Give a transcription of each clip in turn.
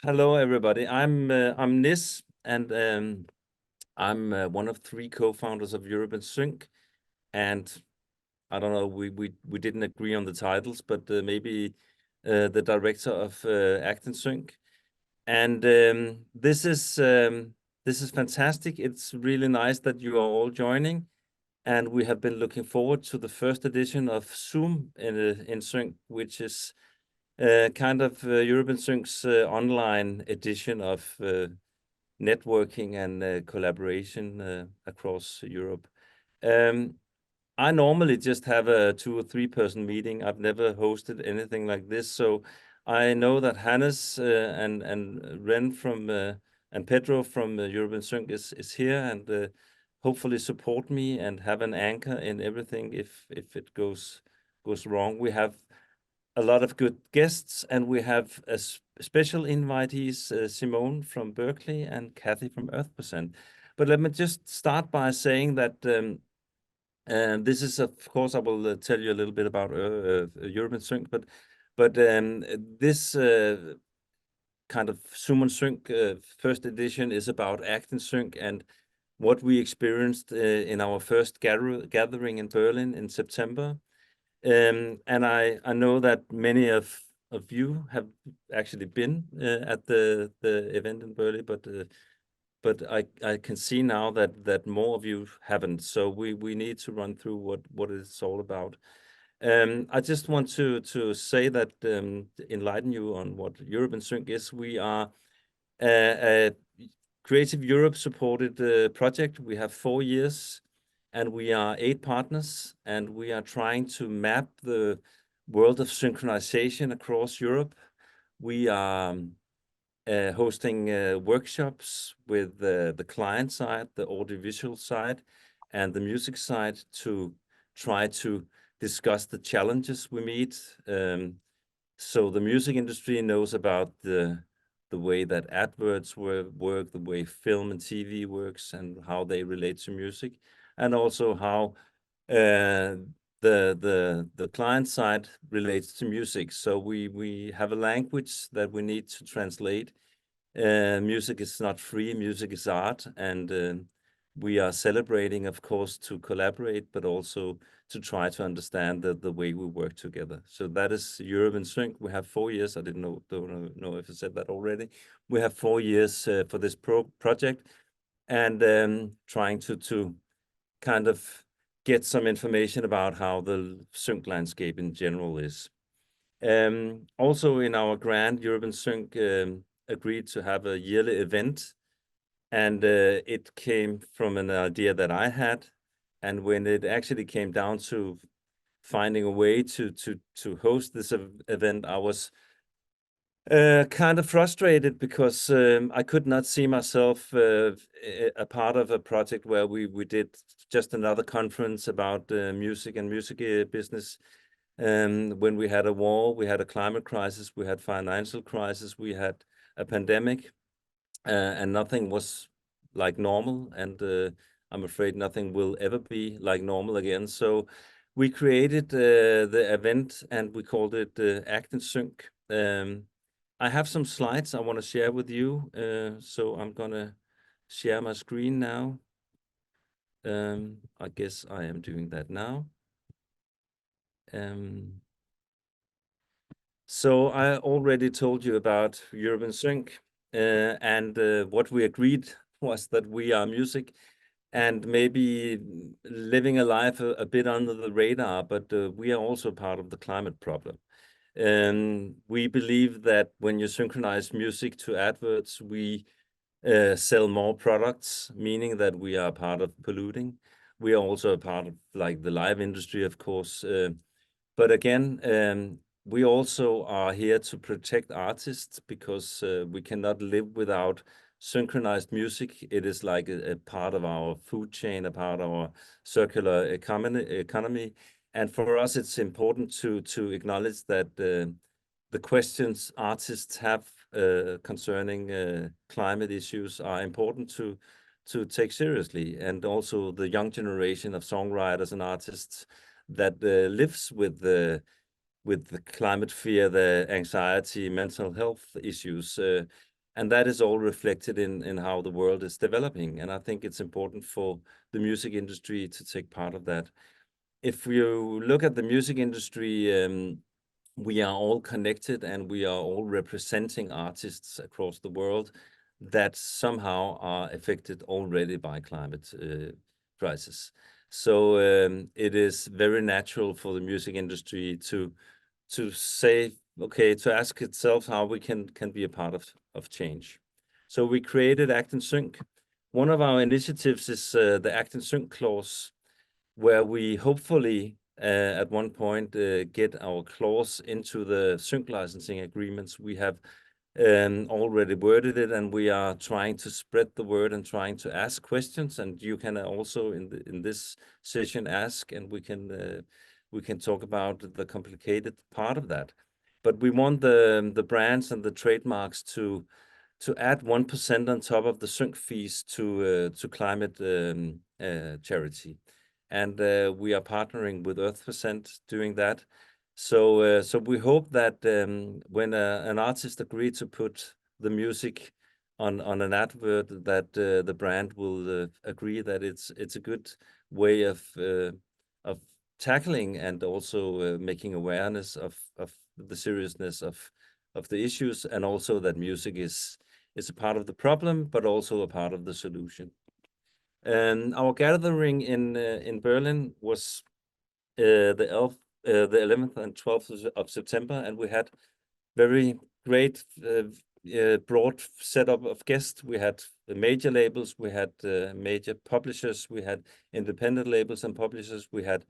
Hello, everybody. I'm NIS, and I'm one of three co-founders of In SYNCH. And I don't know, we didn't agree on the titles, but maybe the director of In SYNCH. And this is fantastic. It's really nice that you are all joining, and we have been looking forward to the first edition of Zoom in SYNCH, which is kind of In SYNCH's online edition of networking and collaboration across Europe. I normally just have a 2 or 3 person meeting. I've never hosted anything like this, so I know that Hannes and Ren from and Pedro from In SYNCH is here and hopefully support me and have an anchor in everything if it goes wrong. We have a lot of good guests, and we have a special invitees, Simone from Berklee and Cathy from Earth%. But let me just start by saying that this is, of course, I will tell you a little bit about In SYNCH, but this kind of Zoom Sync first edition is about In SYNCH and what we experienced in our first gathering in Berlin in September. And I know that many of you have actually been at the event in Berlin, but I can see now that more of you haven't. So we need to run through what it's all about. I just want to say that enlighten you on what In SYNCH is. We are a Creative Europe supported project. We have 4 years. And we are 8 partners, and we are trying to map the world of synchronization across Europe. We are hosting workshops with the client side, the audiovisual side, and the music side to try to discuss the challenges we meet. So the music industry knows about the way that adverts work, the way film and TV works, and how they relate to music, and also how the client side relates to music. So we have a language that we need to translate. Music is not free, music is art, and we are celebrating, of course, to collaborate, but also to try to understand the way we work together. So that is In SYNCH. We have 4 years. I don't know if I said that already. We have 4 years for this project, and trying to kind of get some information about how the sync landscape in general is. Also in our grant, In SYNCH agreed to have a yearly event, and it came from an idea that I had. And when it actually came down to finding a way to host this event, I was kind of frustrated because I could not see myself a part of a project where we did just another conference about music and music business. When we had a war, we had a climate crisis, we had financial crisis, we had a pandemic, and nothing was like normal. And I'm afraid nothing will ever be like normal again. So we created the event, and we called it In SYNCH. I have some slides I want to share with you, so I'm gonna share my screen now. I guess I am doing that now. So I already told you about In SYNCH, and what we agreed was that we are music, and maybe living a life a bit under the radar, but we are also part of the climate problem. We believe that when you synchronize music to adverts, we sell more products, meaning that we are part of polluting. We are also a part of like the live industry, of course. But again, we also are here to protect artists, because we cannot live without synchronized music. It is like a part of our food chain, a part of our circular economy. And for us, it's important to acknowledge that the questions artists have concerning climate issues are important to take seriously. And also the young generation of songwriters and artists that lives with with the climate fear, the anxiety, mental health issues. And that is all reflected in how the world is developing. And I think it's important for the music industry to take part of that. If you look at the music industry, we are all connected and we are all representing artists across the world that somehow are affected already by climate crisis. So it is very natural for the music industry to say, okay, to ask itself how we can be a part of change. So we created Act in Sync. One of our initiatives is the Act in Sync clause, where we hopefully at one point get our clause into the sync licensing agreements. We have already worded it, and we are trying to spread the word and trying to ask questions. And you can also in this session ask, and we can talk about the complicated part of that. But we want the brands and the trademarks to add 1% on top of the sync fees to climate charity. And we are partnering with Earth% doing that. So we hope that when an artist agrees to put the music on an advert, that the brand will agree that it's a good way of tackling and also making awareness of the seriousness of the issues, and also that music is a part of the problem, but also a part of the solution. And our gathering in Berlin was the 11th and 12th of September, and we had very great broad setup of guests. We had the major labels, we had major publishers, we had independent labels and publishers, we had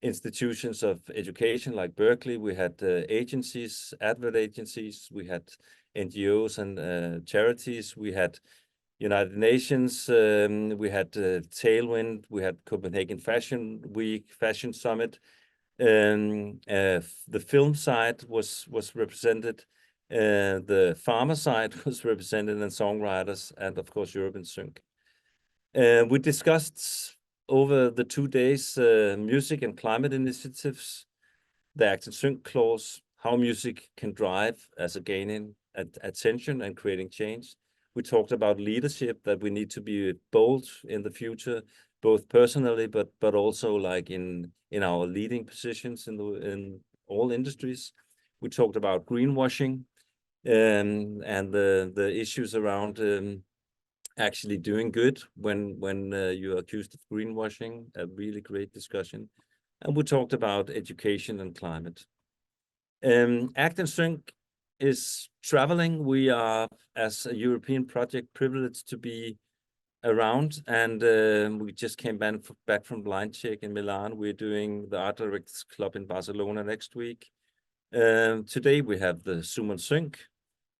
institutions of education like Berklee, we had agencies, advert agencies, we had NGOs and charities, we had United Nations, we had Tailwind, we had Copenhagen Fashion Week, Fashion Summit. The film side was represented, the farmer side was represented, and songwriters, and of course Europe in Sync. We discussed over the 2 days music and climate initiatives, the Act in Sync clause, how music can drive as a gaining attention and creating change. We talked about leadership, that we need to be bold in the future, both personally, but also like in our leading positions in all industries. We talked about greenwashing and the issues around actually doing good when you're accused of greenwashing. A really great discussion. And we talked about education and climate. Act in Sync is traveling. We are, as a European project, privileged to be around, and we just came back from Blind Check in Milan. We're doing the Art Directors Club in Barcelona next week. Today we have the Zoom on Sync,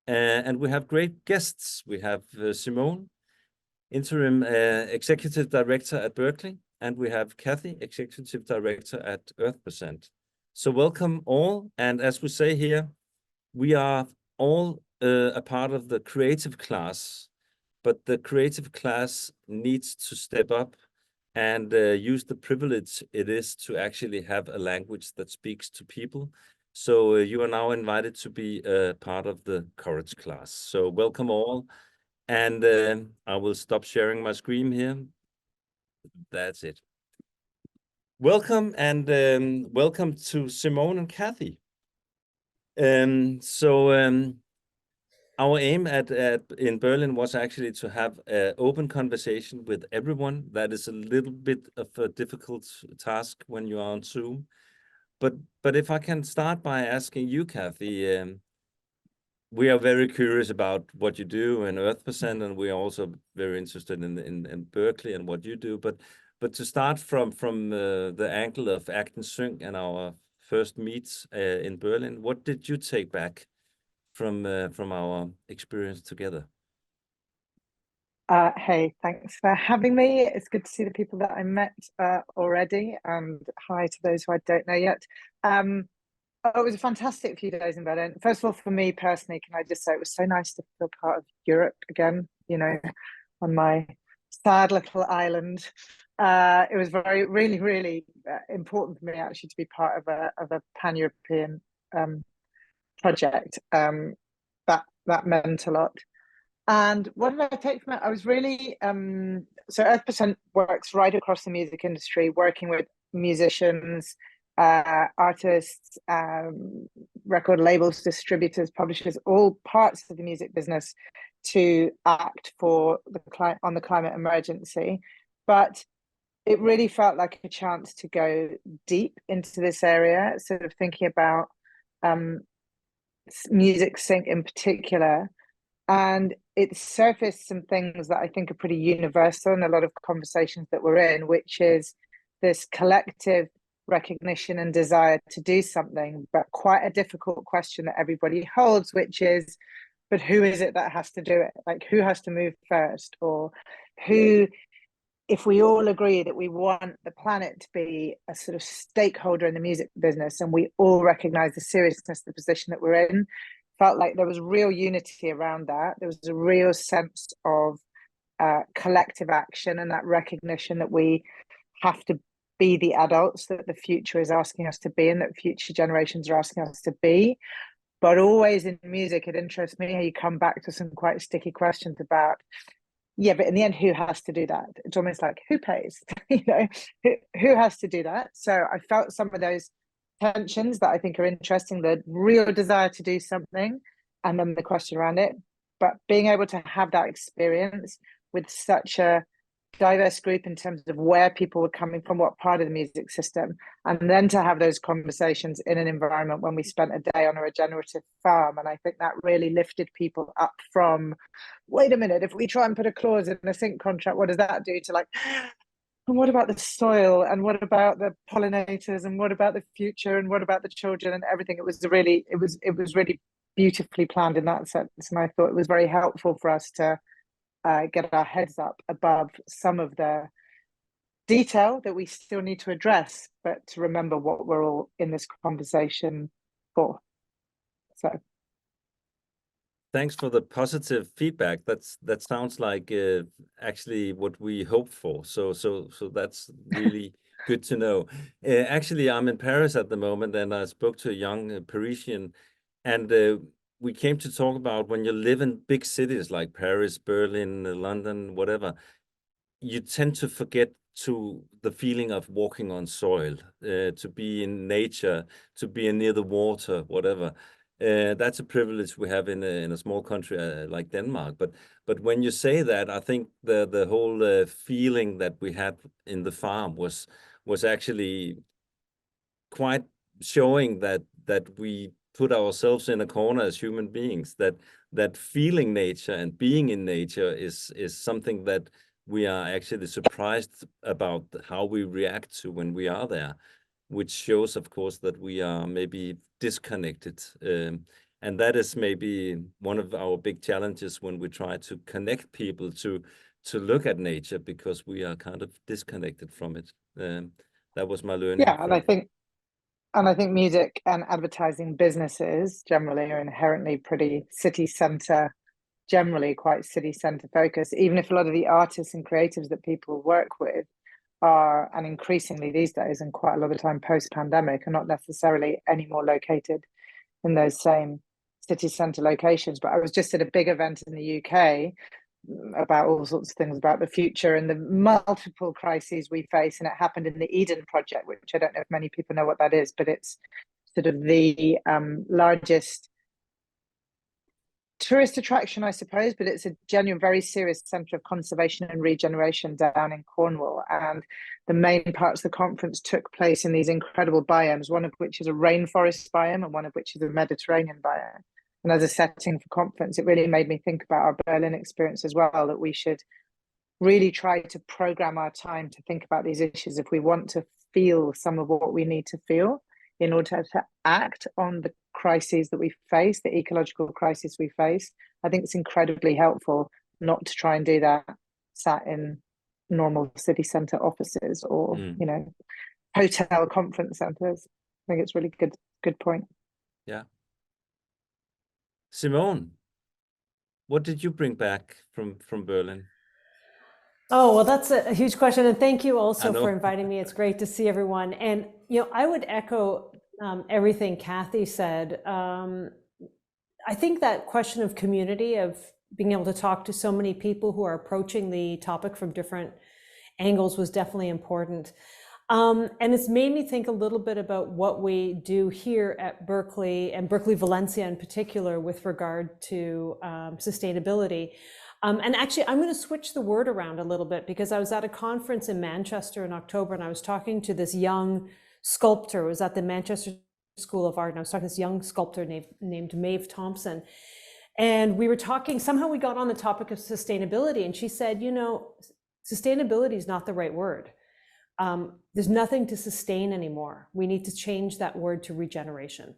and we have great guests. We have Simone, Interim Executive Director at Berklee, and we have Cathy, Executive Director at Earth%. So welcome all, and as we say here, we are all a part of the creative class, but the creative class needs to step up and use the privilege it is to actually have a language that speaks to people. So you are now invited to be a part of the courage class. So welcome all, and I will stop sharing my screen here. That's it. Welcome, and welcome to Simone and Cathy. Our aim in Berlin was actually to have an open conversation with everyone. That is a little bit of a difficult task when you are on Zoom. But if I can start by asking you, Cathy, we are very curious about what you do in Earth%, and we are also very interested in Berklee and what you do. But to start from the angle of Act in Sync and our first meets in Berlin, what did you take back from our experience together? Hey, thanks for having me. It's good to see the people that I met already, and hi to those who I don't know yet. It was a fantastic few days in Berlin. First of all, for me personally, can I just say it was so nice to feel part of Europe again, you know, on my sad little island. It was really important for me actually to be part of a pan-European project. That meant a lot. And what did I take from it? I was really so Earth% works right across the music industry, working with musicians, artists, record labels, distributors, publishers, all parts of the music business to act for on the climate emergency. But it really felt like a chance to go deep into this area, sort of thinking about music sync in particular. And it surfaced some things that I think are pretty universal in a lot of conversations that we're in, which is this collective recognition and desire to do something, but quite a difficult question that everybody holds, which is, but who is it that has to do it? Like, who has to move first? Or who, if we all agree that we want the planet to be a sort of stakeholder in the music business, and we all recognize the seriousness of the position that we're in, felt like there was real unity around that. There was a real sense of collective action and that recognition that we have to be the adults that the future is asking us to be and that future generations are asking us to be. But always in music, it interests me how you come back to some quite sticky questions about, yeah, but in the end, who has to do that? It's almost like, who pays? Who has to do that? So I felt some of those tensions that I think are interesting, the real desire to do something, and then the question around it. But being able to have that experience with such a diverse group in terms of where people were coming from, what part of the music system, and then to have those conversations in an environment when we spent a day on a regenerative farm. And I think that really lifted people up from, wait a minute, if we try and put a clause in a sync contract, what does that do to, like, and what about the soil, and what about the pollinators, and what about the future, and what about the children and everything? It was really beautifully planned in that sense, and I thought it was very helpful for us to get our heads up above some of the detail that we still need to address, but to remember what we're all in this conversation for. So thanks for the positive feedback. That sounds like actually what we hope for. So that's really good to know. Actually, I'm in Paris at the moment, and I spoke to a young Parisian, and we came to talk about when you live in big cities like Paris, Berlin, London, whatever, you tend to forget to the feeling of walking on soil, to be in nature, to be near the water, whatever. That's a privilege we have in a small country like Denmark. But when you say that, I think the whole feeling that we had in the farm was actually quite showing that we put ourselves in a corner as human beings, that feeling nature and being in nature is something that we are actually surprised about how we react to when we are there, which shows, of course, that we are maybe disconnected. And that is maybe one of our big challenges when we try to connect people to look at nature, because we are kind of disconnected from it. That was my learning. Yeah, and I think music and advertising businesses generally are inherently pretty city center, generally quite city center focused, even if a lot of the artists and creatives that people work with are, and increasingly these days and quite a lot of the time post-pandemic, are not necessarily any more located in those same city center locations. But I was just at a big event in the UK about all sorts of things about the future and the multiple crises we face, and it happened in the Eden Project, which I don't know if many people know what that is, but it's sort of the largest tourist attraction, I suppose, but it's a genuine, very serious centre of conservation and regeneration down in Cornwall. And the main parts of the conference took place in these incredible biomes, one of which is a rainforest biome and one of which is a Mediterranean biome. And as a setting for conference, it really made me think about our Berlin experience as well, that we should really try to program our time to think about these issues if we want to feel some of what we need to feel in order to act on the crises that we face, the ecological crisis we face. I think it's incredibly helpful not to try and do that sat in normal city centre offices or, you know, hotel conference centres. I think it's really good point. Yeah. Simone, what did you bring back from Berlin? Oh, well, that's a huge question. And thank you also for inviting me. It's great to see everyone. And, you know, I would echo everything Cathy said. I think that question of community, of being able to talk to so many people who are approaching the topic from different angles, was definitely important. And it's made me think a little bit about what we do here at Berklee, and Berklee Valencia in particular, with regard to sustainability. And actually, I'm going to switch the word around a little bit, because I was at a conference in Manchester in October, and I was talking to this young sculptor. It was at the Manchester School of Art, and I was talking to this young sculptor named Maeve Thompson. And we were talking, somehow we got on the topic of sustainability, and she said, you know, sustainability is not the right word. There's nothing to sustain anymore. We need to change that word to regeneration.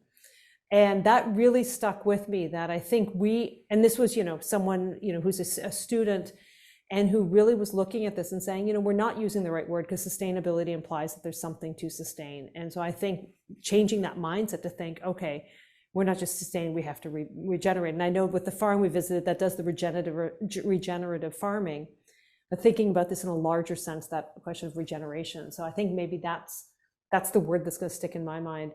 And that really stuck with me, that I think and this was, you know, someone, you know, who's a student and who really was looking at this and saying, you know, we're not using the right word, because sustainability implies that there's something to sustain. And so I think changing that mindset to think, okay, we're not just sustaining, we have to regenerate. And I know with the farm we visited that does the regenerative farming, but thinking about this in a larger sense, that question of regeneration. So I think maybe that's the word that's going to stick in my mind.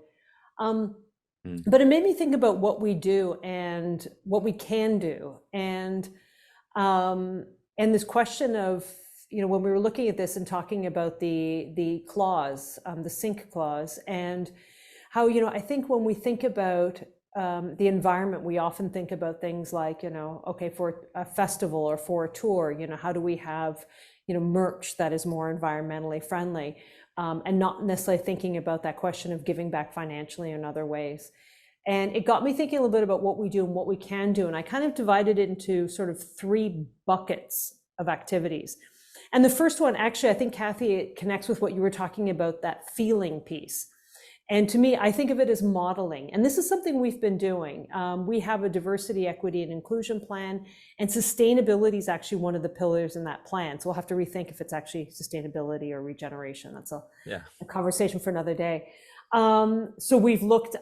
But it made me think about what we do and what we can do. And this question of, you know, when we were looking at this and talking about the clause, the sync clause, and how, you know, I think when we think about the environment, we often think about things like, you know, okay, for a festival or for a tour, you know, how do we have, you know, merch that is more environmentally friendly, and not necessarily thinking about that question of giving back financially in other ways. And it got me thinking a little bit about what we do and what we can do. And I kind of divided it into sort of 3 buckets of activities. And the first one, actually, I think, Cathy, it connects with what you were talking about, that feeling piece. And to me, I think of it as modeling. And this is something we've been doing. We have a diversity, equity, and inclusion plan, and sustainability is actually one of the pillars in that plan. So we'll have to rethink if it's actually sustainability or regeneration. That's a conversation for another day. So we've looked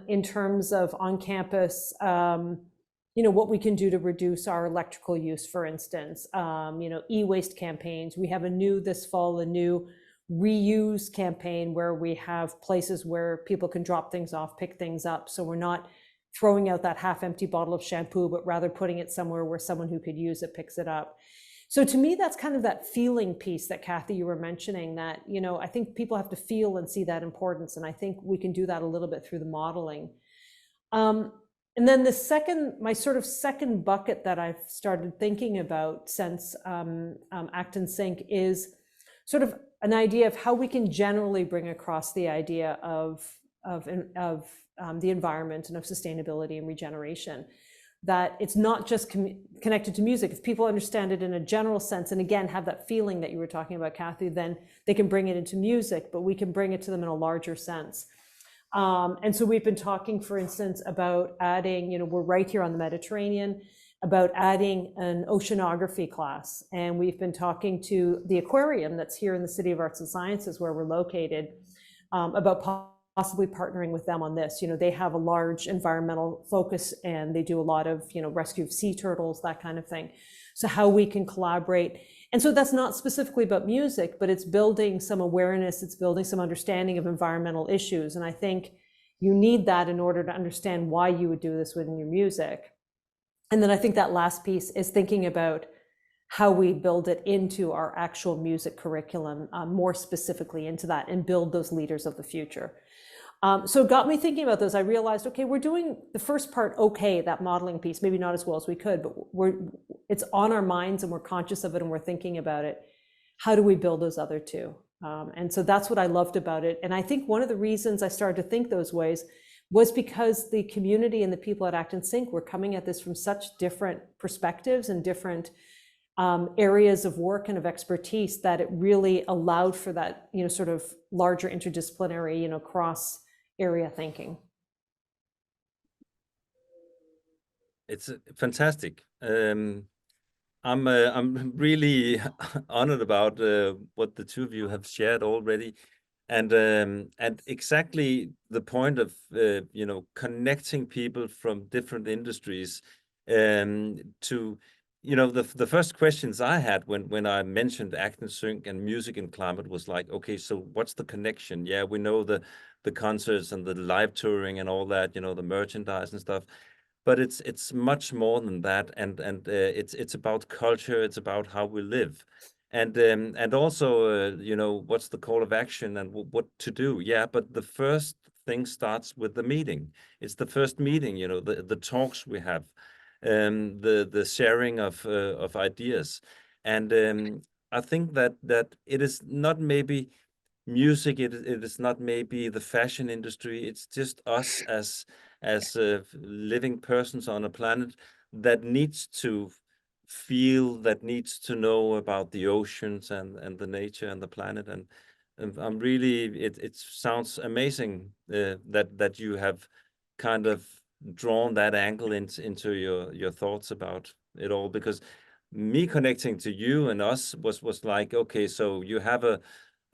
in terms of on campus, you know, what we can do to reduce our electrical use, for instance, you know, e-waste campaigns. We have this fall, a new reuse campaign where we have places where people can drop things off, pick things up. So we're not throwing out that half-empty bottle of shampoo, but rather putting it somewhere where someone who could use it picks it up. So to me, that's kind of that feeling piece that, Cathy, you were mentioning, that, you know, I think people have to feel and see that importance. And I think we can do that a little bit through the modeling. And then my sort of second bucket that I've started thinking about since Act in Synch is sort of an idea of how we can generally bring across the idea of the environment and of sustainability and regeneration. That it's not just connected to music. If people understand it in a general sense, and again, have that feeling that you were talking about, Cathy, then they can bring it into music, but we can bring it to them in a larger sense. And so we've been talking, for instance, about adding, you know, we're right here on the Mediterranean, about adding an oceanography class. And we've been talking to the aquarium that's here in the City of Arts and Sciences, where we're located, about possibly partnering with them on this. You know, they have a large environmental focus, and they do a lot of, you know, rescue of sea turtles, that kind of thing. So how we can collaborate. And so that's not specifically about music, but it's building some awareness, it's building some understanding of environmental issues. And I think you need that in order to understand why you would do this within your music. And then I think that last piece is thinking about how we build it into our actual music curriculum, more specifically into that, and build those leaders of the future. So it got me thinking about this. I realized, okay, we're doing the first part okay, that modeling piece, maybe not as well as we could, but it's on our minds and we're conscious of it and we're thinking about it. How do we build those other 2? And so that's what I loved about it. And I think one of the reasons I started to think those ways was because the community and the people at Act in Synch were coming at this from such different perspectives and different areas of work and of expertise, that it really allowed for that, you know, sort of larger interdisciplinary, you know, cross area thinking. It's fantastic. I'm really honored about what the 2 of you have shared already, and exactly the point of you know, connecting people from different industries to, you know, the first questions I had when I mentioned Act in Sync and music and climate was like, okay, so what's the connection? Yeah, we know the concerts and the live touring and all that, you know, the merchandise and stuff, but it's much more than that, and it's about culture, it's about how we live, and also you know, what's the call of action and what to do. Yeah, but the first thing starts with the meeting. It's the first meeting, you know, the talks we have, the sharing of ideas, and I think that it is not maybe music, it is not maybe the fashion industry, it's just us as living persons on a planet that needs to feel, that needs to know about the oceans and the nature and the planet, and I'm really, it sounds amazing that you have kind of drawn that angle into your thoughts about it all, because me connecting to you and us was like, okay, so you have a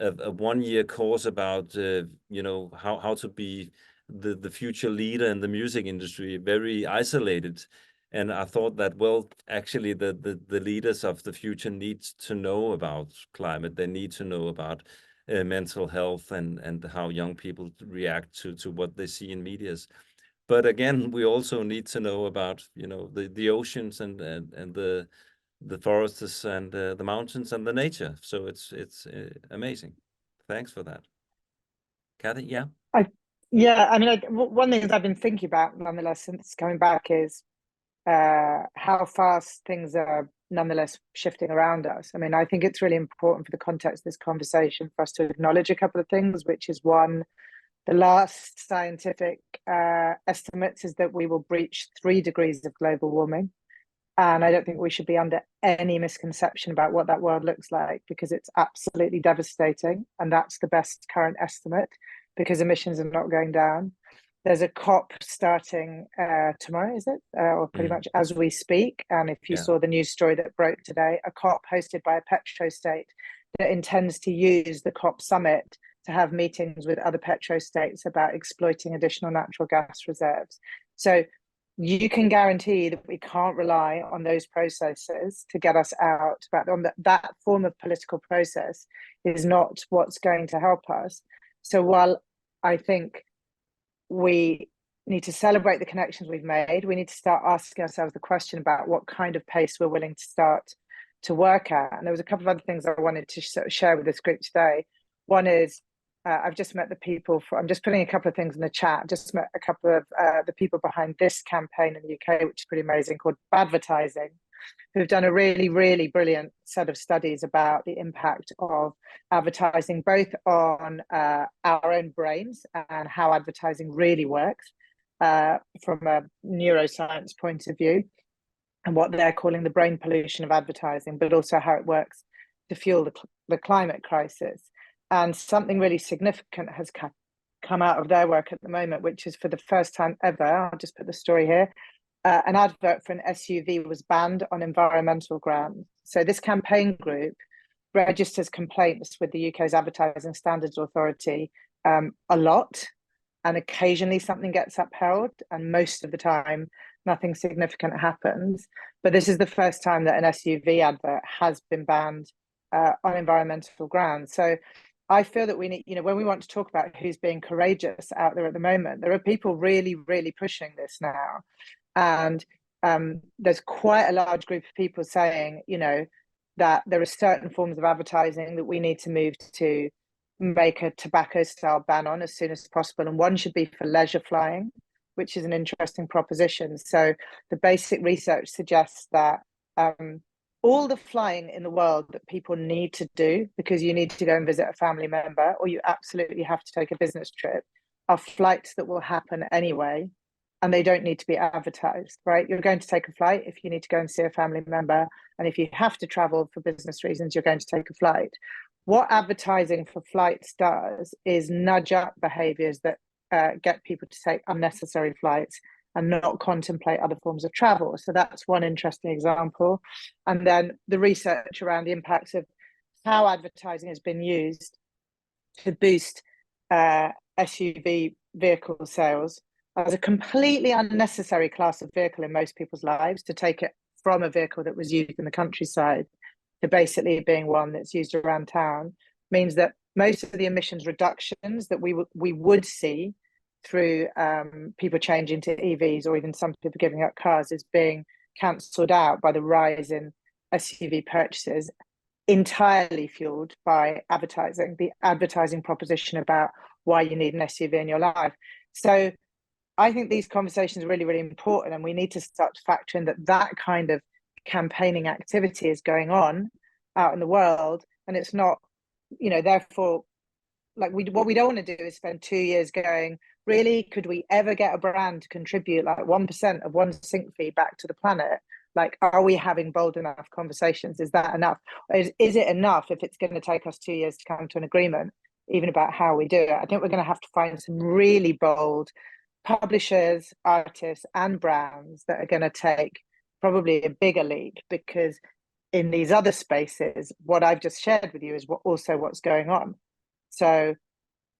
1-year course about you know, how to be the future leader in the music industry, very isolated. And I thought that, well, actually the leaders of the future need to know about climate. They need to know about mental health and how young people react to what they see in medias. But again, we also need to know about, you know, the oceans and the forests and the mountains and the nature. So it's amazing. Thanks for that, Cathy. Yeah. Yeah, I mean, one thing that I've been thinking about nonetheless since coming back is how fast things are nonetheless shifting around us. I mean, I think it's really important for the context of this conversation for us to acknowledge a couple of things, which is one, the last scientific estimates is that we will breach 3 degrees of global warming. And I don't think we should be under any misconception about what that world looks like, because it's absolutely devastating. And that's the best current estimate, because emissions are not going down. There's a COP starting tomorrow, is it? Or pretty much as we speak. And if you saw the news story that broke today, a COP hosted by a petrostate that intends to use the COP summit to have meetings with other petrostates about exploiting additional natural gas reserves. So you can guarantee that we can't rely on those processes to get us out. But on that form of political process is not what's going to help us. So while I think we need to celebrate the connections we've made, we need to start asking ourselves the question about what kind of pace we're willing to start to work at. And there was a couple of other things I wanted to share with this group today. One is I've just met the people I'm just putting a couple of things in the chat. Just met a couple of the people behind this campaign in the UK, which is pretty amazing, called Badvertising, who've done a really, really brilliant set of studies about the impact of advertising, both on our own brains and how advertising really works from a neuroscience point of view, and what they're calling the brain pollution of advertising, but also how it works to fuel the climate crisis. And something really significant has come out of their work at the moment, which is, for the first time ever, I'll just put the story here, an advert for an SUV was banned on environmental grounds. So this campaign group registers complaints with the UK's Advertising Standards Authority a lot, and occasionally something gets upheld, and most of the time nothing significant happens. But this is the first time that an SUV advert has been banned on environmental grounds. So I feel that we need, you know, when we want to talk about who's being courageous out there at the moment, there are people really, really pushing this now. And there's quite a large group of people saying, you know, that there are certain forms of advertising that we need to move to make a tobacco style ban on as soon as possible. And one should be for leisure flying, which is an interesting proposition. So the basic research suggests that all the flying in the world that people need to do because you need to go and visit a family member, or you absolutely have to take a business trip, are flights that will happen anyway, and they don't need to be advertised, right? You're going to take a flight if you need to go and see a family member, and if you have to travel for business reasons, you're going to take a flight. What advertising for flights does is nudge up behaviors that get people to take unnecessary flights and not contemplate other forms of travel. So that's one interesting example. And then the research around the impacts of how advertising has been used to boost SUV vehicle sales as a completely unnecessary class of vehicle in most people's lives, to take it from a vehicle that was used in the countryside to basically being one that's used around town means that most of the emissions reductions that we would see through people changing to EVs, or even some people giving up cars, is being cancelled out by the rise in SUV purchases, entirely fueled by advertising, the advertising proposition about why you need an SUV in your life. So I think these conversations are really, really important, and we need to start to factor in that kind of campaigning activity is going on out in the world, and it's not, therefore, like what we don't want to do is spend 2 years going, really, could we ever get a brand to contribute like 1% of one sync fee back to the planet? Like, are we having bold enough conversations? Is that enough? Is it enough if it's going to take us 2 years to come to an agreement, even about how we do it? I think we're going to have to find some really bold publishers, artists, and brands that are going to take probably a bigger leap, because in these other spaces, what I've just shared with you is what's going on. So,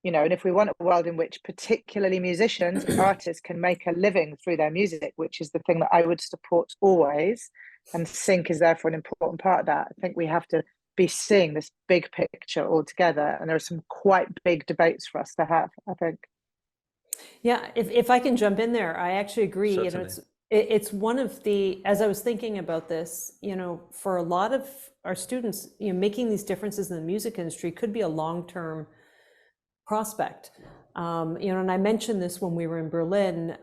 and if we want a world in which particularly musicians, artists can make a living through their music, which is the thing that I would support always, and sync is therefore an important part of that, I think we have to be seeing this big picture altogether. And there are some quite big debates for us to have, I think. Yeah, if I can jump in there, I actually agree. Certainly. It's one of the, as I was thinking about this, for a lot of our students, making these differences in the music industry could be a long-term prospect. And I mentioned this when we were in Berlin,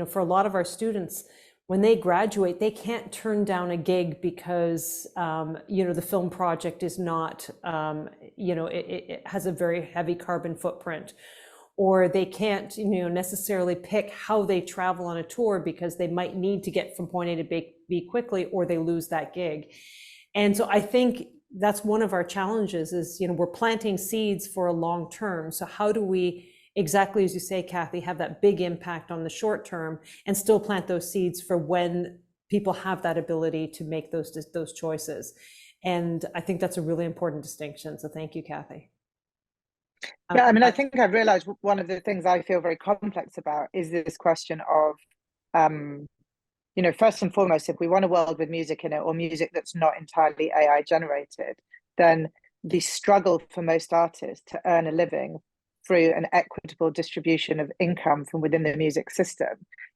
for a lot of our students, when they graduate, they can't turn down a gig because, the film project is not, it has a very heavy carbon footprint, or they can't, necessarily pick how they travel on a tour because they might need to get from point A to B quickly, or they lose that gig. And so I think that's one of our challenges is, we're planting seeds for a long term. So how do we, exactly as you say, Cathy, have that big impact on the short term and still plant those seeds for when people have that ability to make those choices? And I think that's a really important distinction. So thank you, Cathy. Yeah, I think I've realized one of the things I feel very complex about is this question of, first and foremost, if we want a world with music in it, or music that's not entirely AI generated, then the struggle for most artists to earn a living through an equitable distribution of income from within the music system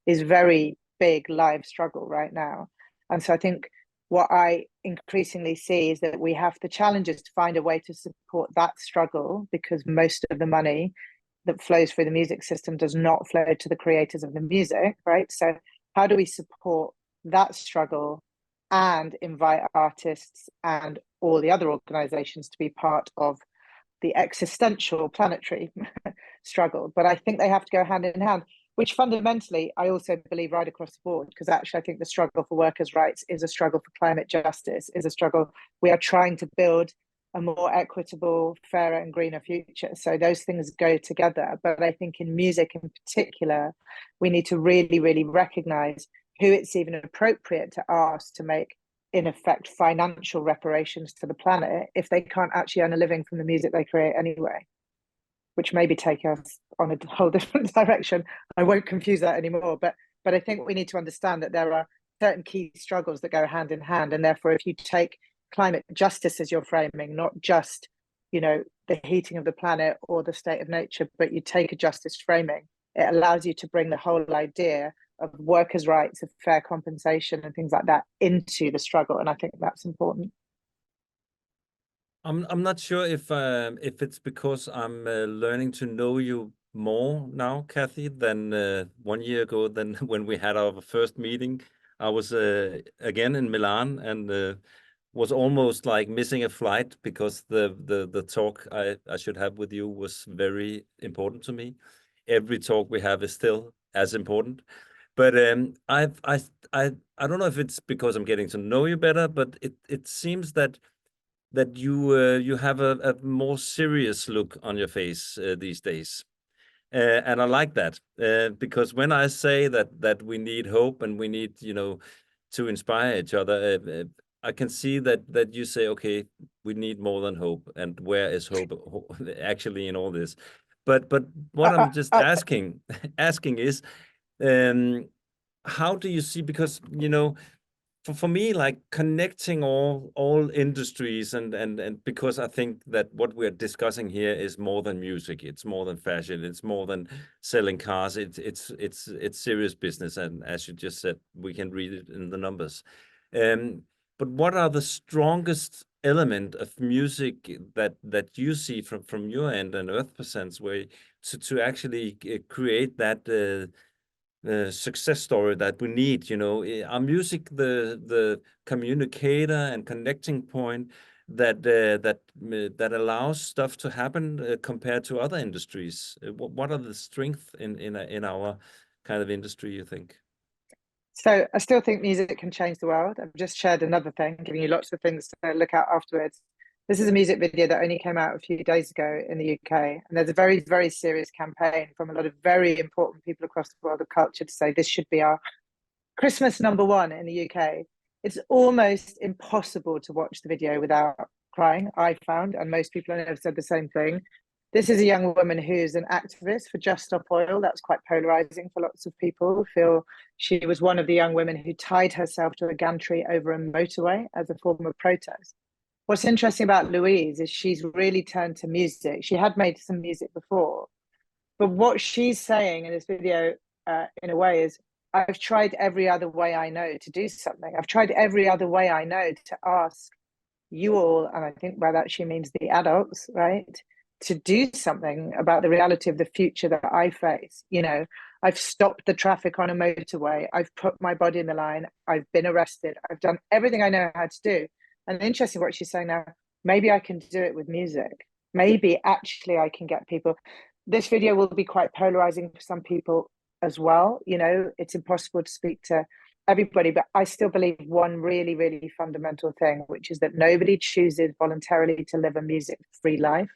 is very big live struggle right now. And so I think what I increasingly see is that we have the challenges to find a way to support that struggle, because most of the money that flows through the music system does not flow to the creators of the music, right? So how do we support that struggle and invite artists and all the other organizations to be part of the existential planetary struggle? But I think they have to go hand in hand, which fundamentally I also believe right across the board, because actually I think the struggle for workers' rights is a struggle for climate justice, is a struggle. We are trying to build a more equitable, fairer and greener future. So those things go together. But I think in music in particular, we need to really, really recognize who it's even appropriate to ask to make, in effect, financial reparations to the planet if they can't actually earn a living from the music they create anyway, which maybe take us on a whole different direction. I won't confuse that anymore, but I think we need to understand that there are certain key struggles that go hand in hand. And therefore, if you take climate justice as your framing, not just, the heating of the planet or the state of nature, but you take a justice framing, it allows you to bring the whole idea of workers' rights, of fair compensation and things like that into the struggle. And I think that's important. I'm not sure if it's because I'm learning to know you more now, Cathy, than 1 year ago, than when we had our first meeting. I was again in Milan and was almost like missing a flight because the talk I should have with you was very important to me. Every talk we have is still as important. But I don't know if it's because I'm getting to know you better, but it seems that you have a more serious look on your face these days. And I like that because when I say that we need hope and we need, to inspire each other, I can see that you say, okay, we need more than hope. And where is hope actually in all this? But what I'm just asking is, how do you see, because, for me, like connecting all industries and because I think that what we're discussing here is more than music, it's more than fashion, it's more than selling cars, it's serious business, and as you just said, we can read it in the numbers. But what are the strongest element of music that you see from your end and Earth% way to actually create that success story that we need? You know, our music, the communicator and connecting point that allows stuff to happen compared to other industries. What are the strengths in our kind of industry, you think? So I still think music can change the world. I've just shared another thing, giving you lots of things to look at afterwards. This is a music video that only came out a few days ago in the UK. And there's a very, very serious campaign from a lot of very important people across the world of culture to say this should be our Christmas #1 in the UK. It's almost impossible to watch the video without crying, I found, and most people I know have said the same thing. This is a young woman who's an activist for Just Stop Oil. That's quite polarizing for lots of people who feel she was one of the young women who tied herself to a gantry over a motorway as a form of protest. What's interesting about Louise is she's really turned to music. She had made some music before, but what she's saying in this video, in a way, is I've tried every other way I know to do something. I've tried every other way I know to ask you all, and I think by that she means the adults, right, to do something about the reality of the future that I face. You know, I've stopped the traffic on a motorway. I've put my body in the line. I've been arrested. I've done everything I know how to do. And interesting what she's saying now, maybe I can do it with music. Maybe actually I can get people. This video will be quite polarizing for some people as well. You know, it's impossible to speak to everybody, but I still believe one really, really fundamental thing, which is that nobody chooses voluntarily to live a music-free life.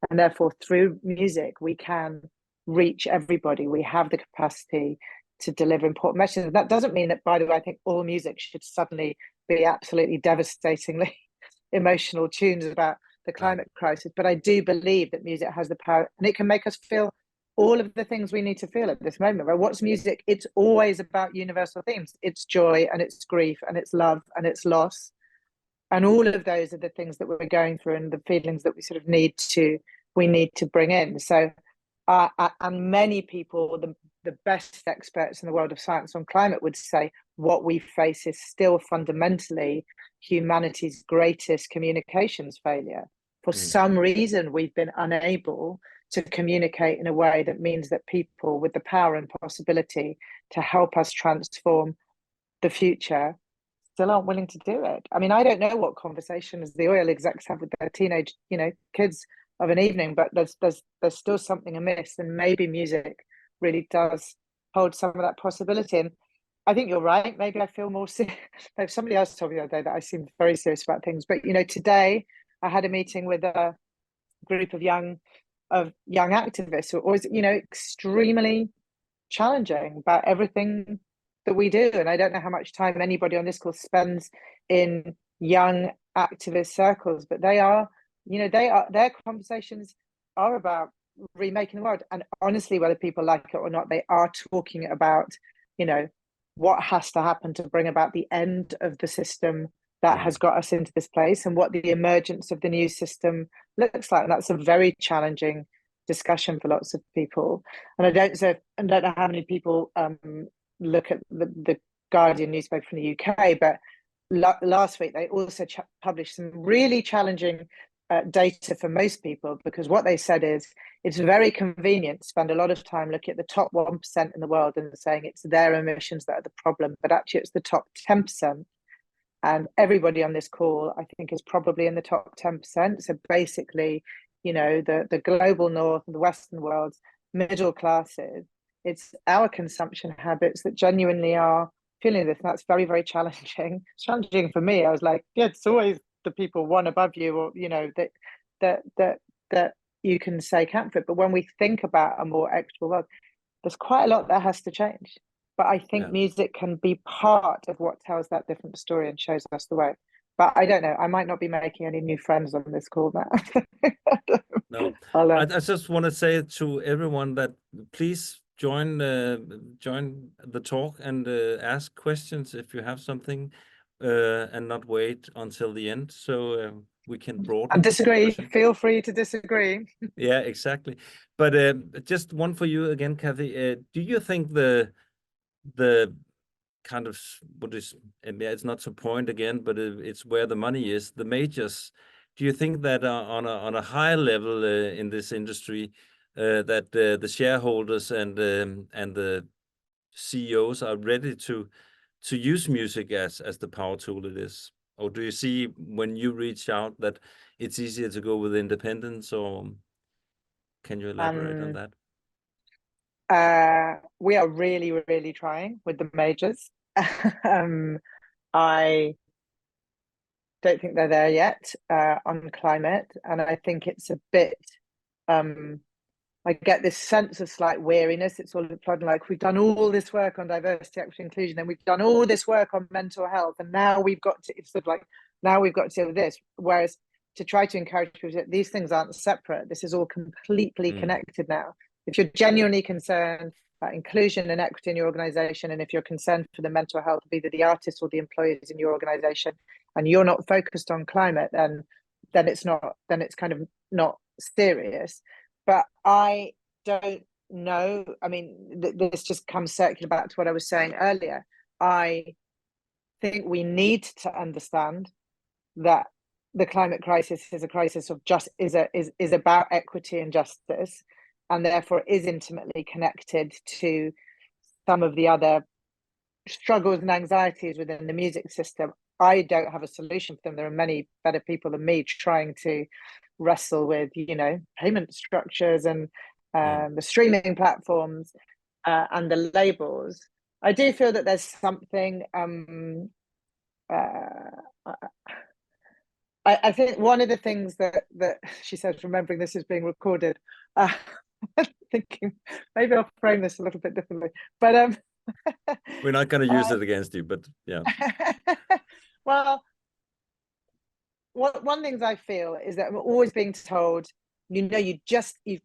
And therefore, through music, we can reach everybody. We have the capacity to deliver important messages. That doesn't mean that, by the way, I think all music should suddenly be absolutely devastatingly emotional tunes about the climate crisis. But I do believe that music has the power, and it can make us feel all of the things we need to feel at this moment. Right? What's music? It's always about universal themes. It's joy and it's grief and it's love and it's loss. And all of those are the things that we're going through and the feelings that we sort of need to bring in. So, and many people, the best experts in the world of science on climate would say what we face is still fundamentally humanity's greatest communications failure. For some reason, we've been unable to communicate in a way that means that people with the power and possibility to help us transform the future still aren't willing to do it. I mean, I don't know what conversations the oil execs have with their teenage, you know, kids of an evening, but there's still something amiss, and maybe music really does hold some of that possibility. And I think you're right. Maybe I feel more serious. Somebody else told me the other day that I seem very serious about things. But, you know, today I had a meeting with a group of young activists who are always, you know, extremely challenging about everything that we do. And I don't know how much time anybody on this call spends in young activist circles, but they are, you know, their conversations are about remaking the world. And honestly, whether people like it or not, they are talking about, you know, what has to happen to bring about the end of the system that has got us into this place and what the emergence of the new system looks like. And that's a very challenging discussion for lots of people. And I don't know how many people look at the Guardian newspaper from the UK, but last week they also published some really challenging data for most people, because what they said is it's very convenient to spend a lot of time looking at the top 1% in the world and saying it's their emissions that are the problem, but actually it's the top 10%. And everybody on this call, I think, is probably in the top 10%. So basically, you know, the global north and the Western world's middle classes, it's our consumption habits that genuinely are feeling this. And that's very, very challenging. It's challenging for me. I was like, yeah, it's always the people one above you, or, you know, that you can say comfort. But when we think about a more equitable world, there's quite a lot that has to change. But I think music can be part of what tells that different story and shows us the way. But I don't know. I might not be making any new friends on this call now. No, I just want to say to everyone that please join the talk and ask questions if you have something. and not wait until the end, so we can broaden. And disagree. discussion. Feel free to disagree. Yeah, exactly. But just one for you again, Cathy. Do you think the kind of what is, and it's not to point again, but it's where the money is, the majors? Do you think that on a high level in this industry, that the shareholders and the CEOs are ready to use music as the power tool it is? Or do you see when you reach out that it's easier to go with independence, or can you elaborate on that? We are really, really trying with the majors. I don't think they're there yet on climate, and I think it's a bit. I get this sense of slight weariness. It's all like we've done all this work on diversity, equity, inclusion, and we've done all this work on mental health, and now we've got to. It's sort of like now we've got to deal with this. Whereas to try to encourage people that these things aren't separate. This is all completely connected now. If you're genuinely concerned about inclusion and equity in your organization, and if you're concerned for the mental health of either the artists or the employees in your organization, and you're not focused on climate, then it's not. Then it's kind of not serious. But I don't know. I mean, this just comes circular back to what I was saying earlier. I think we need to understand that the climate crisis is a crisis of is about equity and justice, and therefore is intimately connected to some of the other struggles and anxieties within the music system. I don't have a solution for them. There are many better people than me trying to wrestle with, payment structures and the streaming platforms and the labels. I do feel that there's something. I think one of the things that she said, remembering this is being recorded, thinking maybe I'll frame this a little bit differently, but we're not going to use it against you, but yeah. Well, one thing I feel is that I'm always being told, you've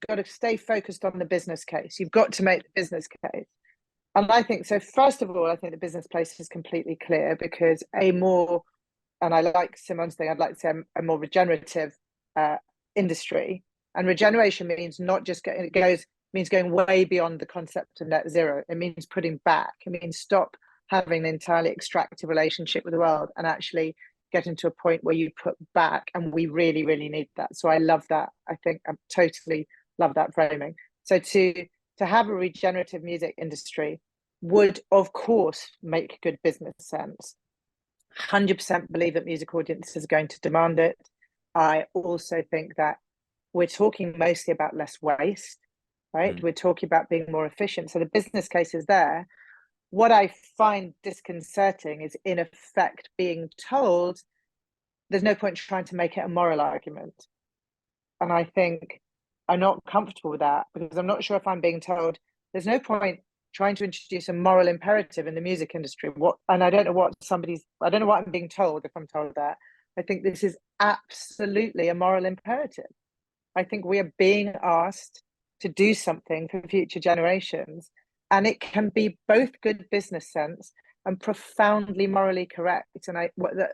got to stay focused on the business case. You've got to make the business case. And I think, so first of all, I think the business case is completely clear, because and I like Simone's thing, I'd like to say a more regenerative industry. And regeneration means not just means going way beyond the concept of net zero. It means putting back. It means stop having an entirely extractive relationship with the world and actually getting to a point where you put back. And we really, really need that. So I love that. I think I totally love that framing. So to have a regenerative music industry would, of course, make good business sense. 100% believe that music audiences are going to demand it. I also think that we're talking mostly about less waste, right? We're talking about being more efficient. So the business case is there. What I find disconcerting is, in effect, being told there's no point trying to make it a moral argument. And I think I'm not comfortable with that, because I'm not sure if I'm being told there's no point trying to introduce a moral imperative in the music industry. I don't know what I'm being told if I'm told that. I think this is absolutely a moral imperative. I think we are being asked to do something for future generations, and it can be both good business sense and profoundly morally correct. And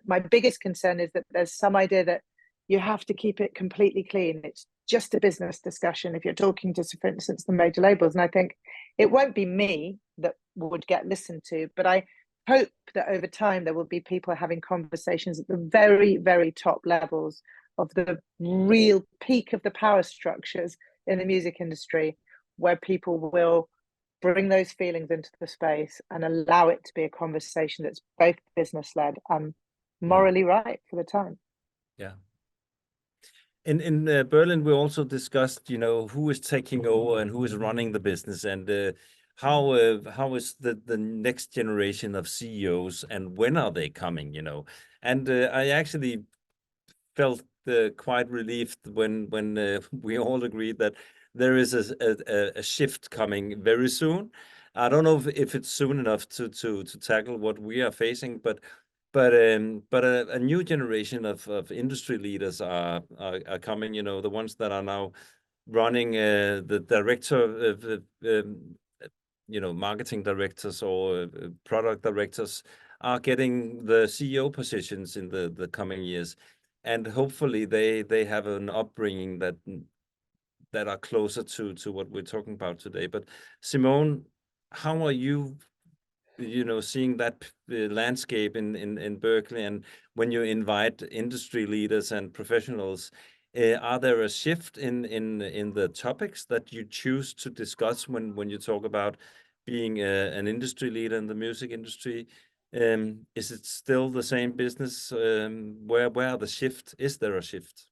my biggest concern is that there's some idea that you have to keep it completely clean. It's just a business discussion if you're talking to, for instance, the major labels. And I think it won't be me that would get listened to, but I hope that over time there will be people having conversations at the very, very top levels of the real peak of the power structures in the music industry, where people will bring those feelings into the space and allow it to be a conversation that's both business-led and morally right for the time. Yeah. In Berlin, we also discussed, who is taking over and who is running the business, and how is the next generation of CEOs, and when are they coming, And I actually felt quite relieved when we all agreed that there is a shift coming very soon. I don't know if it's soon enough to tackle what we are facing, but a new generation of industry leaders are coming. The ones that are now running the director of marketing directors or product directors are getting the CEO positions in the coming years, and hopefully they have an upbringing that are closer to what we're talking about today. But Simone, how are you, seeing that landscape in Berklee, and when you invite industry leaders and professionals, are there a shift in the topics that you choose to discuss when you talk about being an industry leader in the music industry? Is it still the same business? Where are the shift? Is there a shift?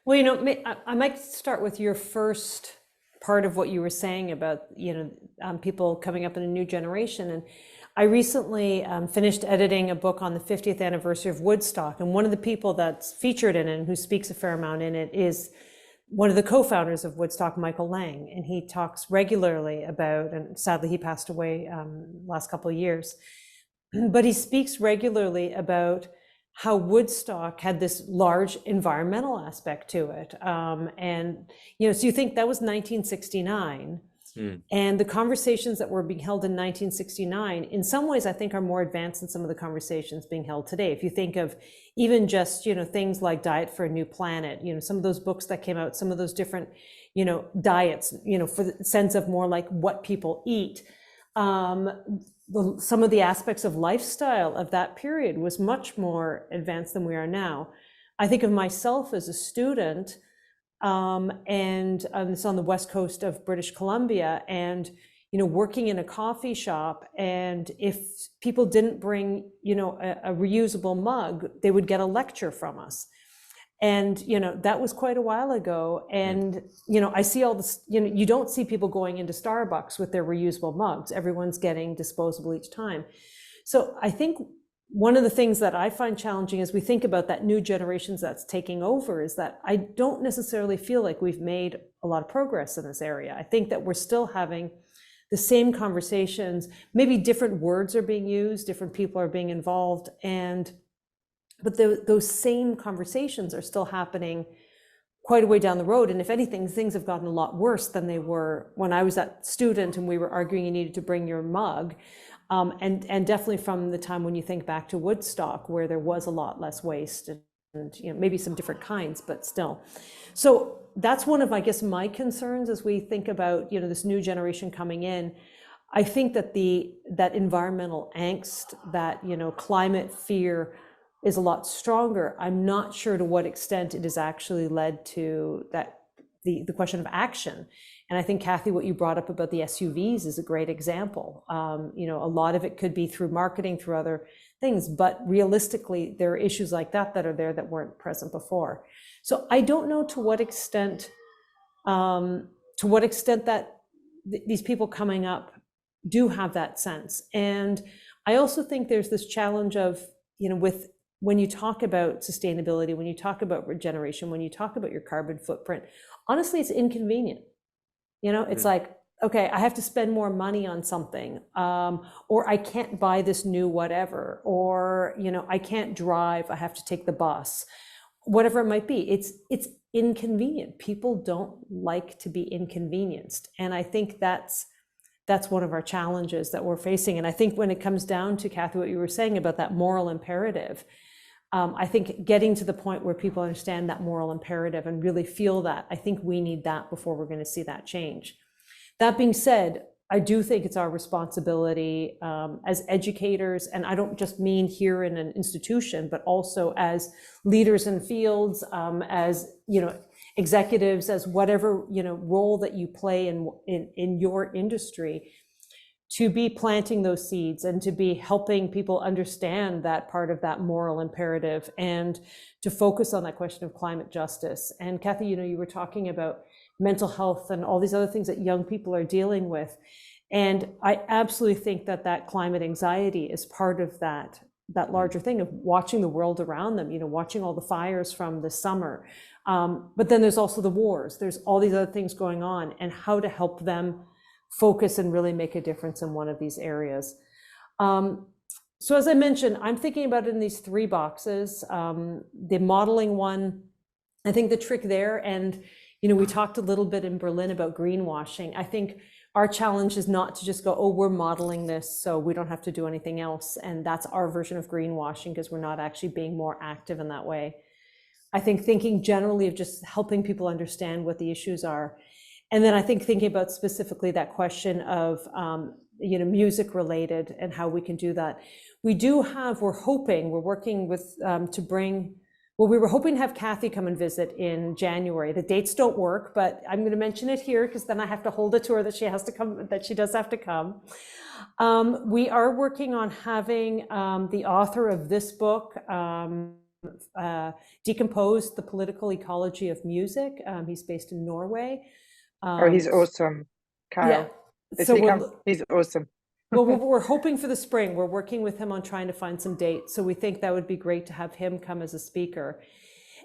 Well, I might start with your first part of what you were saying about, people coming up in a new generation. And I recently finished editing a book on the 50th anniversary of Woodstock. And one of the people that's featured in it and who speaks a fair amount in it is one of the co-founders of Woodstock, Michael Lang. And he talks regularly about, and sadly he passed away last couple of years, but he speaks regularly about how Woodstock had this large environmental aspect to it. And, so you think that was 1969. And the conversations that were being held in 1969, in some ways, I think are more advanced than some of the conversations being held today. If you think of even just, things like Diet for a New Planet, some of those books that came out, some of those different, diets, for the sense of more like what people eat. Some of the aspects of lifestyle of that period was much more advanced than we are now. I think of myself as a student, and it's on the west coast of British Columbia, and working in a coffee shop, and if people didn't bring a reusable mug, they would get a lecture from us. And that was quite a while ago. And I see all this, you don't see people going into Starbucks with their reusable mugs. Everyone's getting disposable each time. So I think one of the things that I find challenging as we think about that new generations that's taking over is that I don't necessarily feel like we've made a lot of progress in this area. I think that we're still having the same conversations, maybe different words are being used, different people are being involved, but those same conversations are still happening quite a way down the road. And if anything, things have gotten a lot worse than they were when I was a student and we were arguing you needed to bring your mug. And definitely from the time when you think back to Woodstock, where there was a lot less waste and maybe some different kinds, but still. So that's one of, I guess, my concerns as we think about this new generation coming in. I think that that environmental angst, that climate fear is a lot stronger. I'm not sure to what extent it has actually led to that the question of action. And I think, Cathy, what you brought up about the SUVs is a great example. A lot of it could be through marketing, through other things, but realistically, there are issues like that are there that weren't present before. So I don't know to what extent that these people coming up do have that sense. And I also think there's this challenge of, when you talk about sustainability, when you talk about regeneration, when you talk about your carbon footprint, honestly, it's inconvenient. It's like, okay, I have to spend more money on something, or I can't buy this new whatever, or, I can't drive, I have to take the bus, whatever it might be. It's inconvenient. People don't like to be inconvenienced. And I think that's one of our challenges that we're facing. And I think when it comes down to, Cathy, what you were saying about that moral imperative, I think getting to the point where people understand that moral imperative and really feel that, I think we need that before we're going to see that change. That being said, I do think it's our responsibility as educators, and I don't just mean here in an institution, but also as leaders in fields, as executives, as whatever role that you play in your industry, to be planting those seeds and to be helping people understand that part of that moral imperative, and to focus on that question of climate justice. And Cathy, you were talking about mental health and all these other things that young people are dealing with. And I absolutely think that climate anxiety is part of that larger thing of watching the world around them, watching all the fires from the summer. But then there's also the wars, there's all these other things going on, and how to help them focus and really make a difference in one of these areas. So as I mentioned, I'm thinking about it in these three boxes. The modeling one, I think the trick there, and we talked a little bit in Berlin about greenwashing. I think our challenge is not to just go, oh, we're modeling this, so we don't have to do anything else. And that's our version of greenwashing, because we're not actually being more active in that way. I think thinking generally of just helping people understand what the issues are. And then I think thinking about specifically that question of, music related and how we can do that. We're working with, to bring, well, we were hoping to have Cathy come and visit in January. The dates don't work, but I'm going to mention it here because then I have to hold it to her that she has to come, that she does have to come. We are working on having the author of this book, Decomposed the Political Ecology of Music. He's based in Norway. He's awesome, Kyle. Yeah. So he's awesome. Well, we're hoping for the spring. We're working with him on trying to find some dates. So we think that would be great to have him come as a speaker.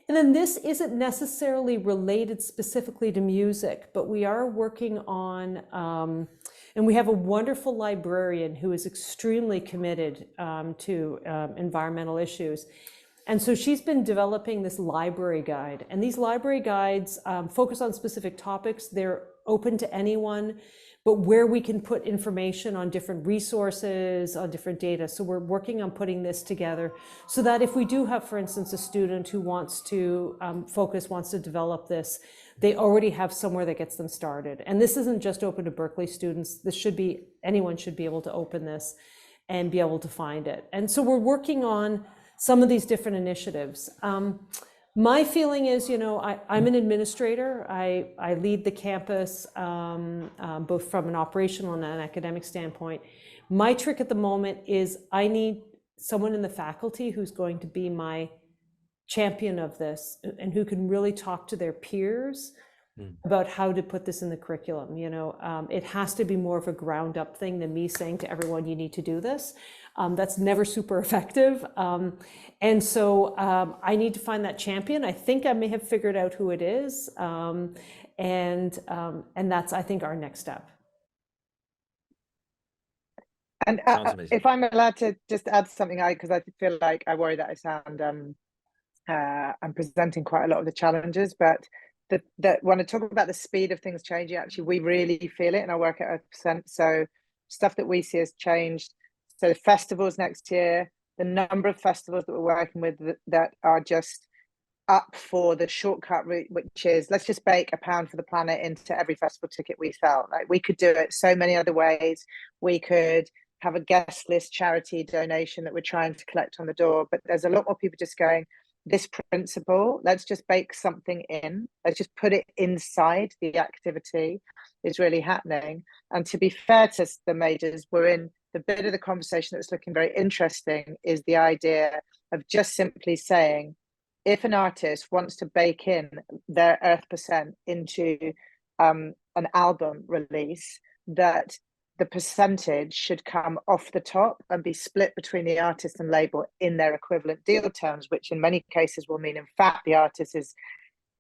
And then this isn't necessarily related specifically to music, but we are working on, and we have a wonderful librarian who is extremely committed to environmental issues. And so she's been developing this library guide. And these library guides focus on specific topics. They're open to anyone, but where we can put information on different resources, on different data. So we're working on putting this together so that if we do have, for instance, a student who wants to wants to develop this, they already have somewhere that gets them started. And this isn't just open to Berklee students. This should be, anyone should be able to open this and be able to find it. And so we're working on some of these different initiatives. My feeling is, I'm an administrator. I lead the campus, both from an operational and an academic standpoint. My trick at the moment is I need someone in the faculty who's going to be my champion of this and who can really talk to their peers about how to put this in the curriculum. It has to be more of a ground up thing than me saying to everyone, you need to do this. That's never super effective. And so I need to find that champion. I think I may have figured out who it is. And that's, I think, our next step. And if I'm allowed to just add something, because I feel like I worry that I sound, I'm presenting quite a lot of the challenges, but when I talk about the speed of things changing, actually, we really feel it in our work at 1%. So stuff that we see has changed. So the festivals next year, the number of festivals that we're working with that are just up for the shortcut route, which is let's just bake £1 for the planet into every festival ticket we sell. Like, we could do it so many other ways. We could have a guest list charity donation that we're trying to collect on the door, but there's a lot more people just going, this principle, let's just bake something in, let's just put it inside the activity, is really happening. And to be fair to the majors, we're in the bit of the conversation that's looking very interesting is the idea of just simply saying, if an artist wants to bake in their Earth% into an album release, that the percentage should come off the top and be split between the artist and label in their equivalent deal terms, which in many cases will mean, in fact, the artist is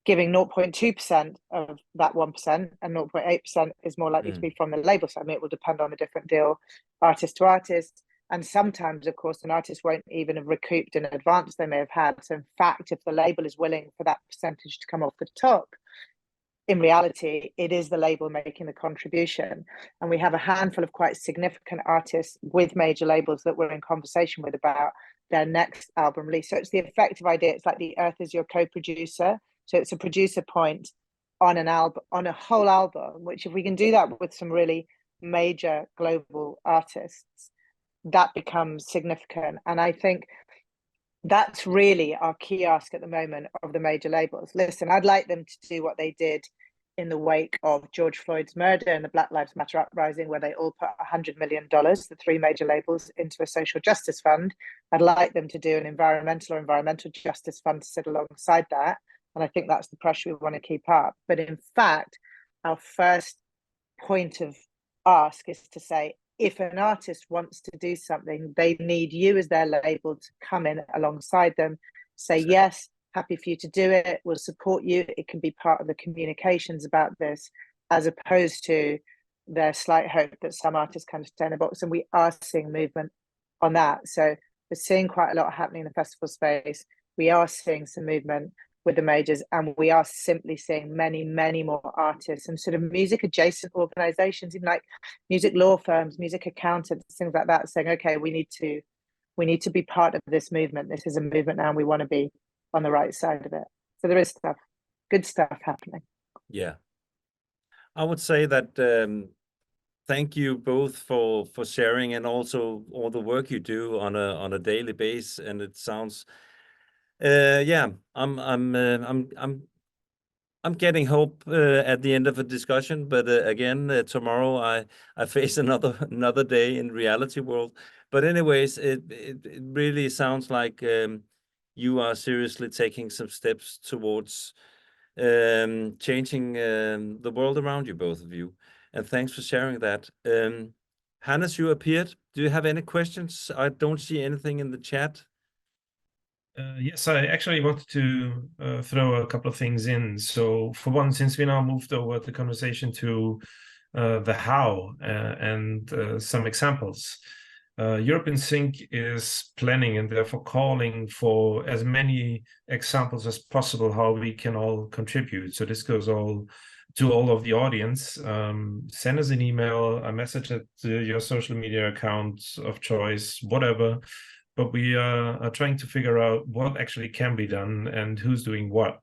giving 0.2% of that 1%, and 0.8% is more likely to be from the label. So I mean, it will depend on the different deal, artist to artist. And sometimes, of course, an artist won't even have recouped an advance they may have had. So in fact, if the label is willing for that percentage to come off the top, in reality, it is the label making the contribution. And we have a handful of quite significant artists with major labels that we're in conversation with about their next album release. So it's the effective idea. It's like the Earth is your co-producer. So it's a producer point on an album, on a whole album, which if we can do that with some really major global artists, that becomes significant. And I think that's really our key ask at the moment of the major labels. Listen, I'd like them to do what they did in the wake of George Floyd's murder and the Black Lives Matter uprising, where they all put $100 million, the 3 major labels, into a social justice fund. I'd like them to do an environmental justice fund to sit alongside that. And I think that's the pressure we want to keep up. But in fact, our first point of ask is to say, if an artist wants to do something, they need you as their label to come in alongside them, say, yes, happy for you to do it, we'll support you. It can be part of the communications about this, as opposed to their slight hope that some artists kind of stay in a box. And we are seeing movement on that. So we're seeing quite a lot happening in the festival space. We are seeing some movement. with the majors, and we are simply seeing many more artists and sort of music adjacent organizations, even like music law firms, music accountants, things like that, saying, okay, we need to be part of this movement. This is a movement now, and we want to be on the right side of it. So there is good stuff happening. Yeah, I would say that thank you both for sharing, and also all the work you do on a daily basis. And it sounds, yeah, I'm getting hope at the end of a discussion. But again, tomorrow I face another day in reality world. But anyways, it really sounds like you are seriously taking some steps towards changing the world around you, both of you. And thanks for sharing that. Hannes, you appeared. Do you have any questions? I don't see anything in the chat. Yes, I actually wanted to throw a couple of things in. So for one, since we now moved over the conversation to the how and some examples, Europe in Sync is planning and therefore calling for as many examples as possible how we can all contribute. So this goes to all of the audience. Send us an email, a message at your social media account of choice, whatever. But we are trying to figure out what actually can be done and who's doing what.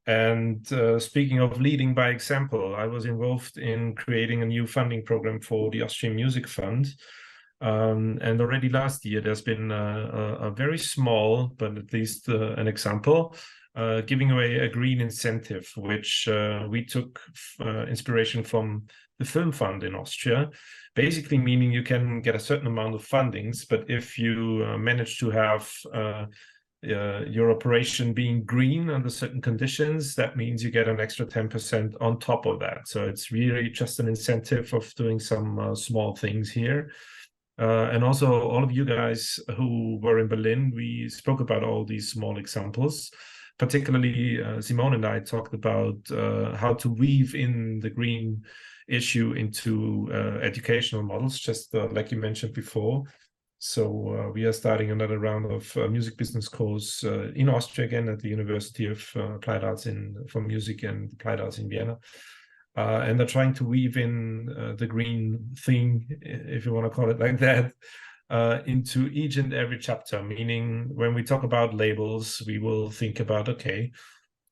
And speaking of leading by example, I was involved in creating a new funding program for the Austrian Music Fund. And already last year, there's been a very small, but at least an example, giving away a green incentive, which we took inspiration from the Film Fund in Austria, basically meaning you can get a certain amount of fundings, but if you manage to have your operation being green under certain conditions, that means you get an extra 10% on top of that. So it's really just an incentive of doing some small things here. And also all of you guys who were in Berlin, we spoke about all these small examples. Particularly, Simone and I talked about how to weave in the green issue into educational models, just like you mentioned before. So we are starting another round of music business course in Austria again at the University of Applied Arts for Music and Applied Arts in Vienna. And they're trying to weave in the green thing, if you want to call it like that, into each and every chapter, meaning when we talk about labels, we will think about, okay,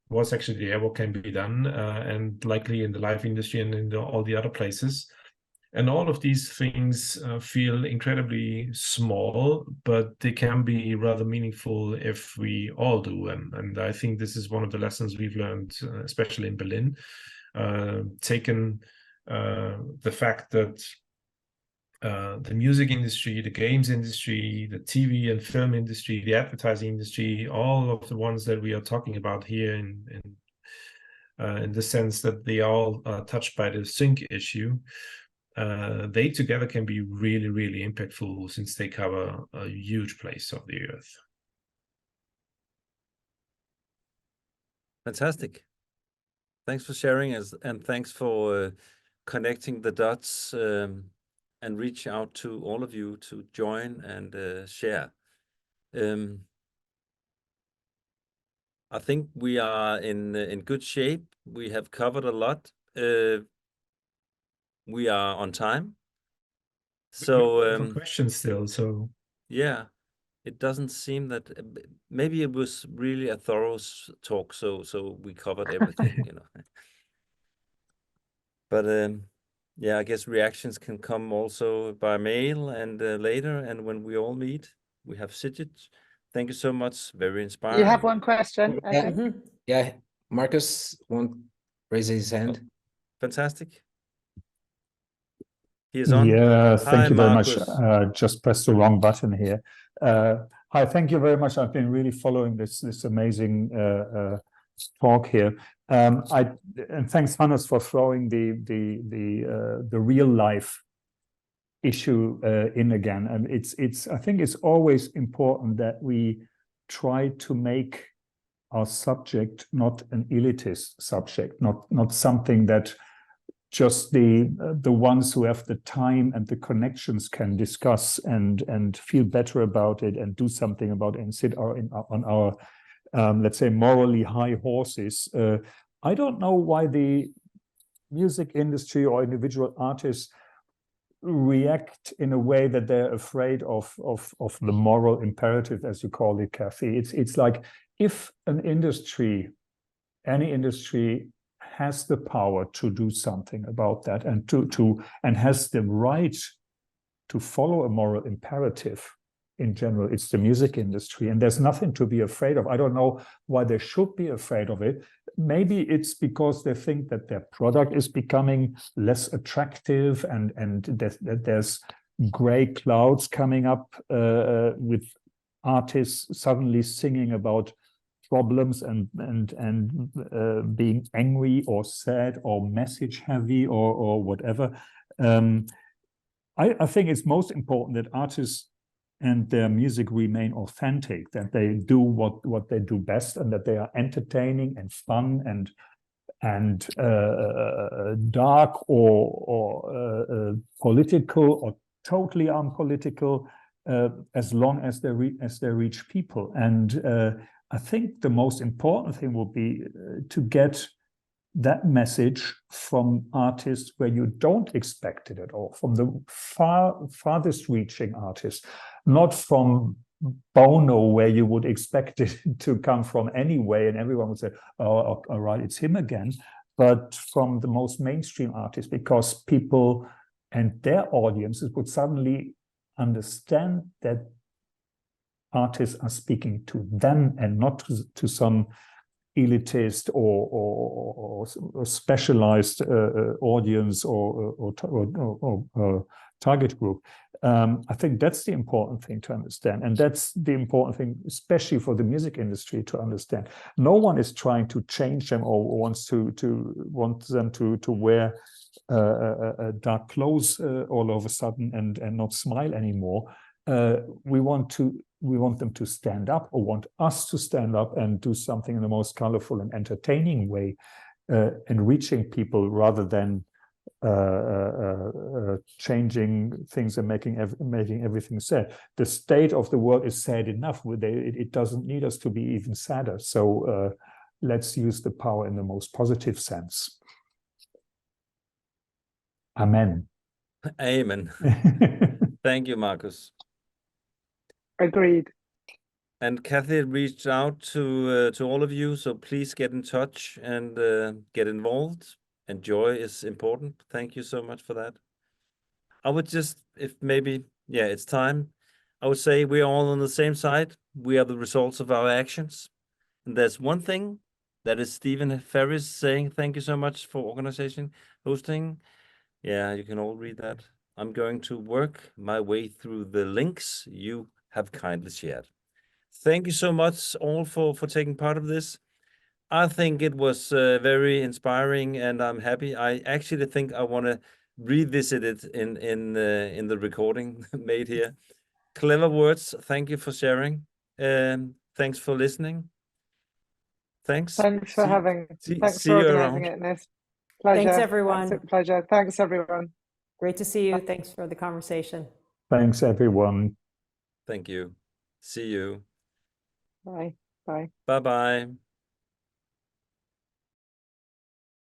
what's actually there, what can be done, and likely in the live industry and in all the other places. And all of these things feel incredibly small, but they can be rather meaningful if we all do. And I think this is one of the lessons we've learned, especially in Berlin, taken the fact that the music industry, the games industry, the TV and film industry, the advertising industry, all of the ones that we are talking about here in the sense that they all are touched by the sync issue, they together can be really, really impactful since they cover a huge place of the earth. Fantastic. Thanks for sharing us, and thanks for connecting the dots and reach out to all of you to join and share. I think we are in good shape. We have covered a lot. We are on time. So questions still. So yeah, it doesn't seem that maybe it was really a thorough talk. So we covered everything, you know. But yeah, I guess reactions can come also by mail and later. And when we all meet, we have Sigit. Thank you so much. Very inspiring. You have one question, I Yeah. think. Yeah, Marcus won't raise his hand. Oh, fantastic. He is on. Yeah, thank you very much. Marcus. Just pressed the wrong button here. Hi, thank you very much. I've been really following this amazing talk here. And thanks, Hannes, for throwing the real life issue in again. And I think it's always important that we try to make our subject not an elitist subject, not something that just the ones who have the time and the connections can discuss and feel better about it and do something about it and sit on our let's say, morally high horses. I don't know why the music industry or individual artists react in a way that they're afraid of the moral imperative, as you call it, Cathy. It's like, if an industry, any industry, has the power to do something about that and and has the right to follow a moral imperative, in general, it's the music industry, and there's nothing to be afraid of. I don't know why they should be afraid of it. Maybe it's because they think that their product is becoming less attractive, and that there's gray clouds coming up with artists suddenly singing about problems and being angry or sad or message heavy or whatever. I think it's most important that artists and their music remain authentic, that they do what they do best, and that they are entertaining and fun and dark or political or totally unpolitical, as long as they reach people. And I think the most important thing will be to get that message from artists where you don't expect it at all, from the farthest reaching artists, not from Bono, where you would expect it to come from anyway, and everyone would say, oh, all right, it's him again, but from the most mainstream artists, because people and their audiences would suddenly understand that artists are speaking to them and not to some elitist or specialized audience or target group. I think that's the important thing to understand, and that's the important thing, especially for the music industry, to understand. No one is trying to change them or wants them to wear dark clothes all of a sudden and not smile anymore. We want them to stand up, or want us to stand up and do something in the most colorful and entertaining way, and reaching people, rather than changing things and making everything sad. The state of the world is sad enough. It doesn't need us to be even sadder. So let's use the power in the most positive sense. Amen. Amen. Thank you, Marcus. Agreed. And Cathy reached out to all of you, so please get in touch and get involved. And joy is important. Thank you so much for that. I would just, if maybe, yeah, it's time. I would say we're all on the same side. We are the results of our actions. And there's one thing, that is Stephen Ferris saying, thank you so much for organization, hosting. Yeah, you can all read that. I'm going to work my way through the links you have kindly shared. Thank you so much all for taking part of this. I think it was very inspiring, and I'm happy. I actually think I want to revisit it in the recording made here. Clever words. Thank you for sharing. Thanks for listening. Thanks. Thanks for having. Thanks see for you organizing around. it, NIS. Pleasure. Thanks, everyone. Absolute pleasure. Thanks, everyone. Great to see you. Thanks for the conversation. Thanks, everyone. Thank you. See you. Bye. Bye. Bye-bye.